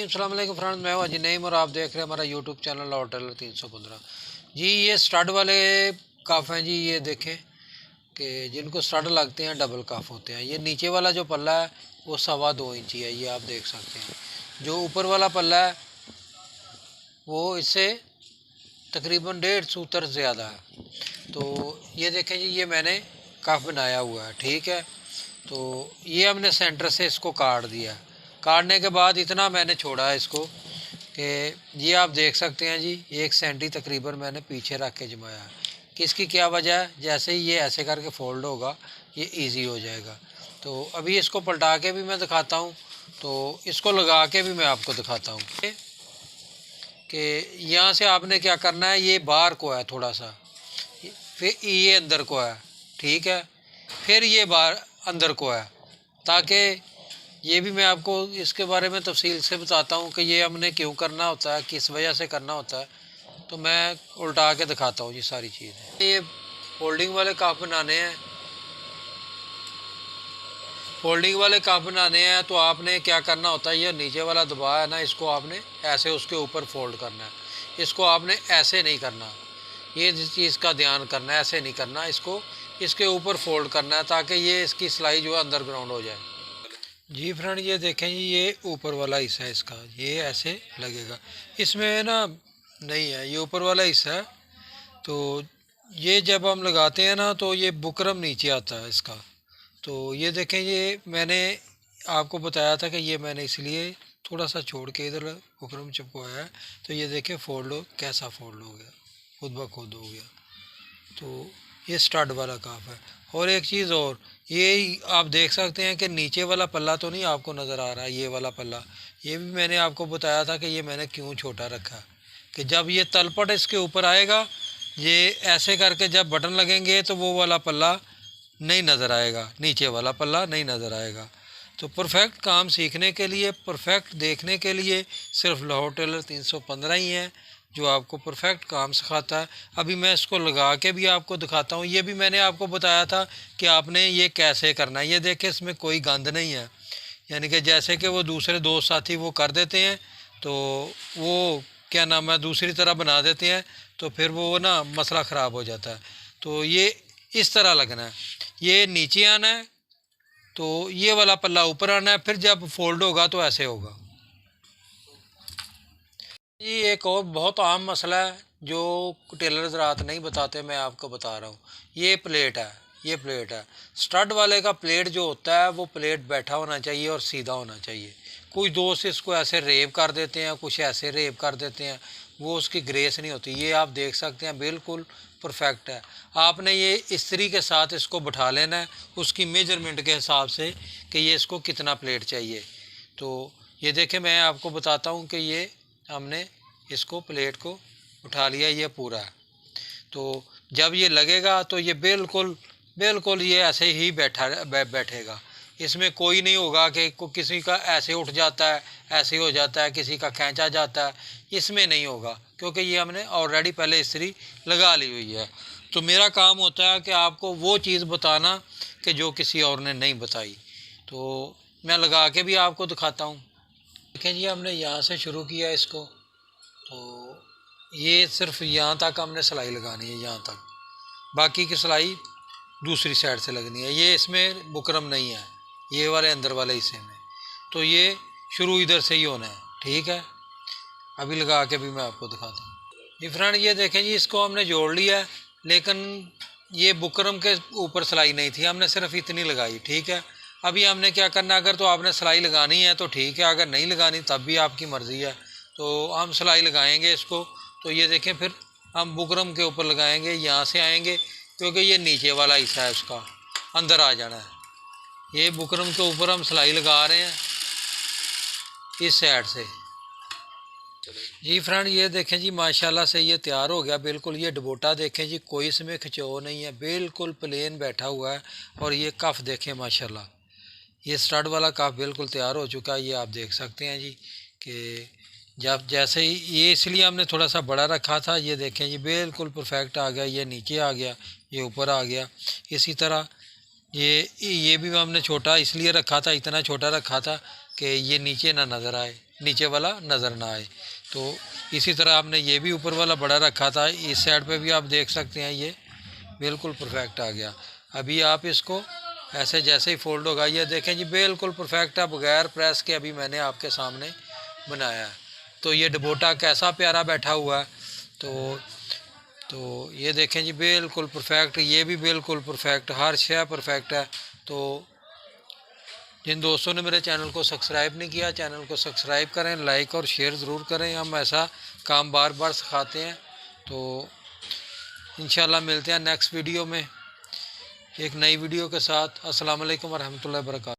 अस्सलाम वालेकुम फ्रेंड्स, मैं हूं अजी नईम और आप देख रहे हैं हमारा यूट्यूब चैनल और टेलर 315 जी। ये स्टड वाले काफ हैं जी। ये देखें कि जिनको स्टड लगते हैं डबल काफ होते हैं। ये नीचे वाला जो पल्ला है वो 2.25 इंची है, ये आप देख सकते हैं। जो ऊपर वाला पल्ला है वो इससे तकरीबन 1.5 सूतर ज़्यादा है। तो ये देखें जी, ये मैंने काफ बनाया हुआ है, ठीक है। तो ये हमने सेंटर से इसको काट दिया। काटने के बाद इतना मैंने छोड़ा है इसको कि ये आप देख सकते हैं जी, 1 सेंटी तकरीबन मैंने पीछे रख के जमाया है। कि इसकी क्या वजह है, जैसे ही ये ऐसे करके फोल्ड होगा ये इजी हो जाएगा। तो अभी इसको पलटा के भी मैं दिखाता हूँ, तो इसको लगा के भी मैं आपको दिखाता हूँ कि यहाँ से आपने क्या करना है। ये बाहर को है थोड़ा सा, फिर ये अंदर को है, ठीक है। फिर ये बाहर अंदर को है, ताकि ये भी मैं आपको इसके बारे में तफसील से बताता हूँ कि ये हमने क्यों करना होता है, किस वजह से करना होता है। तो मैं उल्टा के दिखाता हूँ ये सारी चीज़ें। ये फोल्डिंग वाले काफ बनाने हैं, फोल्डिंग वाले काफ बनाने हैं तो आपने क्या करना होता है, ये नीचे वाला दबाव है ना, इसको आपने ऐसे उसके ऊपर फोल्ड करना है। इसको आपने ऐसे नहीं करना, ये चीज़ का ध्यान करना है, ऐसे नहीं करना, इसको इसके ऊपर फोल्ड करना है ताकि ये इसकी सिलाई जो है अंडरग्राउंड हो जाए। जी फ्रेंड, ये देखें जी, ये ऊपर वाला हिस्सा है इसका, ये ऐसे लगेगा। इसमें ना नहीं है, ये ऊपर वाला हिस्सा है। तो ये जब हम लगाते हैं ना तो ये बुकरम नीचे आता है इसका। तो ये देखें, ये मैंने आपको बताया था कि ये मैंने इसलिए थोड़ा सा छोड़ के इधर बुकरम चिपकाया है। तो ये देखें फोल्ड कैसा फोल्ड हो गया, खुद ब खुद हो गया। तो ये स्टड वाला काफ है। और एक चीज़ और, ये आप देख सकते हैं कि नीचे वाला पल्ला तो नहीं आपको नज़र आ रहा, ये वाला पल्ला, ये भी मैंने आपको बताया था कि ये मैंने क्यों छोटा रखा। कि जब ये तलपट इसके ऊपर आएगा, ये ऐसे करके जब बटन लगेंगे तो वो वाला पल्ला नहीं नज़र आएगा, नीचे वाला पल्ला नहीं नज़र आएगा। तो परफेक्ट काम सीखने के लिए, परफेक्ट देखने के लिए सिर्फ लाहौर टेलर 315 ही है जो आपको परफेक्ट काम सिखाता है। अभी मैं इसको लगा के भी आपको दिखाता हूँ। ये भी मैंने आपको बताया था कि आपने ये कैसे करना है। ये देखें, इसमें कोई गंद नहीं है, यानी कि जैसे कि वो दूसरे दोस्त साथी वो कर देते हैं तो वो क्या नाम है दूसरी तरह बना देते हैं, तो फिर वो ना मसला ख़राब हो जाता है। तो ये इस तरह लगना है, ये नीचे आना है, तो ये वाला पल्ला ऊपर आना है, फिर जब फोल्ड होगा तो ऐसे होगा। ये एक और बहुत आम मसला है जो टेलर हज़रात नहीं बताते, मैं आपको बता रहा हूँ। ये प्लेट है, ये प्लेट है। स्टड वाले का प्लेट जो होता है वो प्लेट बैठा होना चाहिए और सीधा होना चाहिए। कुछ दोस्त इसको ऐसे रेव कर देते हैं, कुछ ऐसे रेव कर देते हैं, वो उसकी ग्रेस नहीं होती। ये आप देख सकते हैं बिल्कुल परफेक्ट है। आपने ये इस्त्री के साथ इसको बैठा लेना है उसकी मेजरमेंट के हिसाब से कि ये इसको कितना प्लेट चाहिए। तो ये देखें, मैं आपको बताता हूँ कि ये हमने इसको प्लेट को उठा लिया, ये पूरा है। तो जब ये लगेगा तो ये बिल्कुल बिल्कुल ये ऐसे ही बैठेगा। इसमें कोई नहीं होगा कि किसी का ऐसे उठ जाता है, ऐसे हो जाता है, किसी का खींचा जाता है, इसमें नहीं होगा, क्योंकि ये हमने ऑलरेडी पहले इस्त्री लगा ली हुई है। तो मेरा काम होता है कि आपको वो चीज़ बताना कि जो किसी और ने नहीं बताई। तो मैं लगा के भी आपको दिखाता हूँ। देखें जी, हमने यहाँ से शुरू किया इसको, तो ये सिर्फ यहाँ तक हमने सिलाई लगानी है, यहाँ तक। बाकी की सिलाई दूसरी साइड से लगनी है। ये इसमें बुकरम नहीं है, ये वाले अंदर वाले हिस्से में। तो ये शुरू इधर से ही होना है, ठीक है। अभी लगा के भी मैं आपको दिखाता हूँ। जी फ्रेंड, ये देखें जी, इसको हमने जोड़ लिया है, लेकिन ये बुकरम के ऊपर सिलाई नहीं थी, हमने सिर्फ इतनी लगाई, ठीक है। अभी हमने क्या करना, अगर तो आपने सिलाई लगानी है तो ठीक है, अगर नहीं लगानी तब भी आपकी मर्ज़ी है। तो हम सिलाई लगाएंगे इसको। तो ये देखें, फिर हम बुकरम के ऊपर लगाएंगे, यहाँ से आएंगे, क्योंकि ये नीचे वाला हिस्सा है उसका अंदर आ जाना है। ये बुकरम के ऊपर हम सिलाई लगा रहे हैं इस साइड से। जी फ्रेंड, ये देखें जी, माशाल्लाह से ये तैयार हो गया बिल्कुल। ये डबोटा देखें जी, कोई इसमें खिंचाव नहीं है, बिल्कुल प्लेन बैठा हुआ है। और ये कफ देखें माशाल्लाह, ये स्टड वाला कफ बिल्कुल तैयार हो चुका है। ये आप देख सकते हैं जी कि जब जैसे ही ये, इसलिए हमने थोड़ा सा बड़ा रखा था। ये देखें जी, बिल्कुल परफेक्ट आ गया, ये नीचे आ गया, ये ऊपर आ गया। इसी तरह ये भी हमने छोटा इसलिए रखा था, इतना छोटा रखा था कि ये नीचे ना नज़र आए। नीचे वाला नज़र ना आए। तो इसी तरह आपने ये भी ऊपर वाला बड़ा रखा था, इस साइड पे भी आप देख सकते हैं ये बिल्कुल परफेक्ट आ गया। अभी आप इसको ऐसे जैसे ही फोल्ड होगा, ये देखें जी बिल्कुल परफेक्ट है, बगैर प्रेस के अभी मैंने आपके सामने बनाया है। तो ये डबोटा कैसा प्यारा बैठा हुआ है। तो ये देखें जी बिल्कुल परफेक्ट, ये भी बिल्कुल परफेक्ट, हर शय परफेक्ट है। तो जिन दोस्तों ने मेरे चैनल को सब्सक्राइब नहीं किया, चैनल को सब्सक्राइब करें, लाइक और शेयर ज़रूर करें। हम ऐसा काम बार बार सिखाते हैं। तो इंशाल्लाह मिलते हैं नेक्स्ट वीडियो में एक नई वीडियो के साथ। अस्सलाम वालेकुम वरहमतुल्लाहि वबरकातुहू।